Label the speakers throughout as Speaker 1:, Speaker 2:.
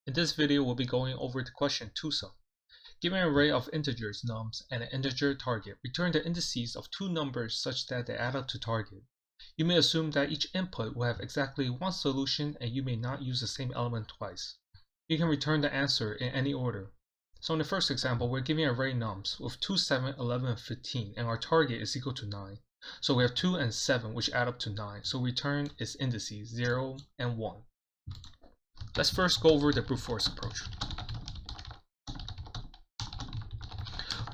Speaker 1: In this video, we'll be going over the question 2-sum. Given an array of integers nums and an integer target, return the indices of two numbers such that they add up to target. You may assume that each input will have exactly one solution and you may not use the same element twice. You can return the answer in any order. So in the first example, we're given an array nums with 2, 7, 11, and 15, and our target is equal to 9. So we have 2 and 7, which add up to 9. So return its indices 0 and 1. Let's first go over the brute force approach.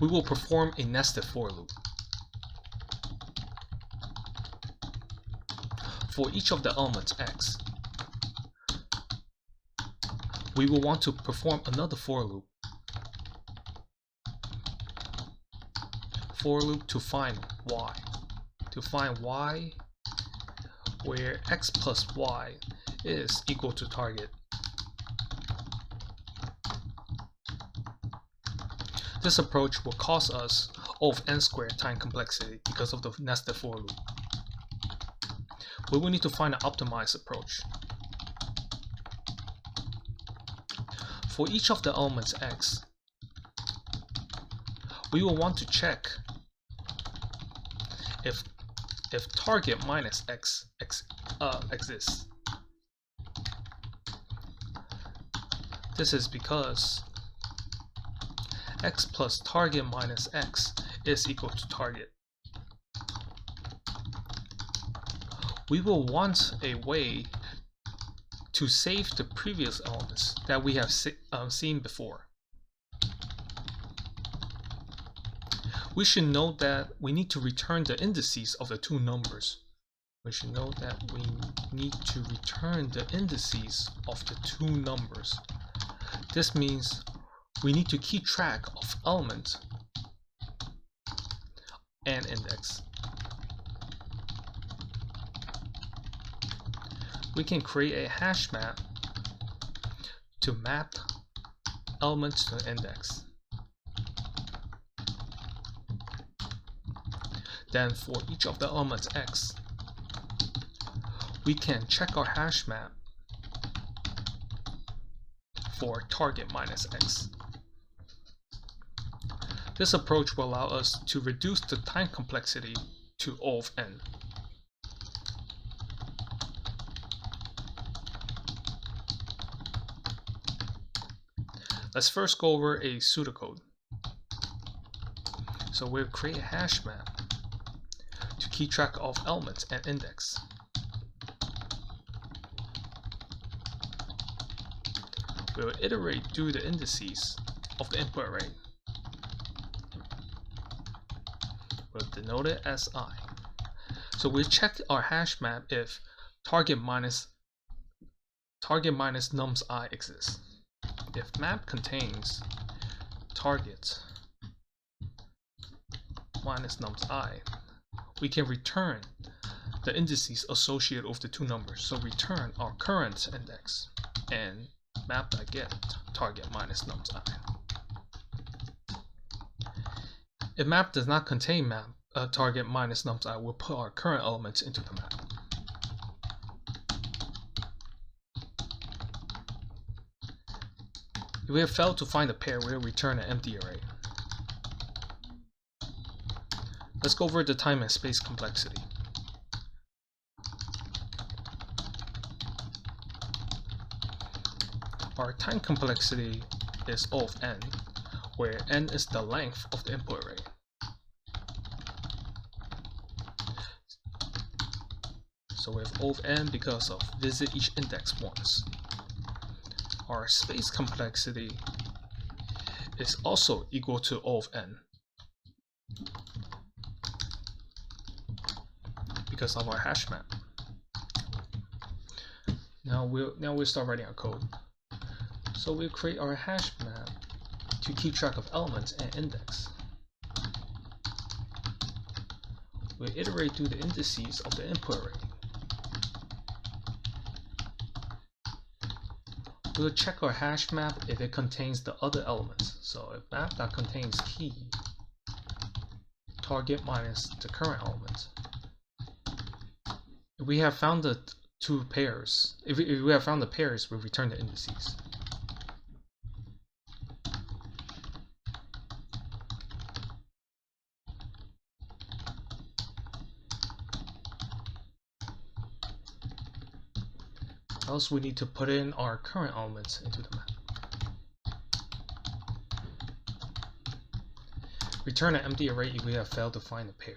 Speaker 1: We will perform a nested for loop. For each of the elements x, we will want to perform another for loop. For loop to find y. To find y where x plus y is equal to target. This approach will cost us O of n squared time complexity because of the nested for loop. We will need to find an optimized approach. For each of the elements x, we will want to check if target minus x exists. This is because x plus target minus x is equal to target. We will want a way to save the previous elements that we have seen before. We should note that we need to return the indices of the two numbers. We should note that we need to return the indices of the two numbers. This means we need to keep track of element and index. We can create a hash map to map element to index. Then for each of the elements x, we can check our hash map for target minus x. This approach will allow us to reduce the time complexity to O of n. Let's first go over a pseudocode. So we'll create a hash map to keep track of elements and index. We'll iterate through the indices of the input array. We'll denote it as I. So we check our hash map if target minus nums I exists. If map contains target minus nums I, we can return the indices associated with the two numbers. So return our current index and map.get target minus nums I. If map does not contain target minus nums I, we'll put our current elements into the map. If we have failed to find a pair, we'll return an empty array. Let's go over the time and space complexity. Our time complexity is O of n, where n is the length of the input array. So we have O of n because of visit each index once. Our space complexity is also equal to O of n because of our hash map. Now we'll start writing our code. So we'll create our hash map to keep track of elements and index. We'll iterate through the indices of the input array. We'll check our hash map if it contains the other elements. So if map.contains key target minus the current element. If we have found the two pairs, if we have found the pairs, we'll return the indices. else we need to put in our current elements into the map. Return an empty array if we have failed to find a pair.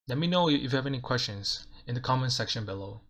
Speaker 1: Let me know if you have any questions in the comment section below.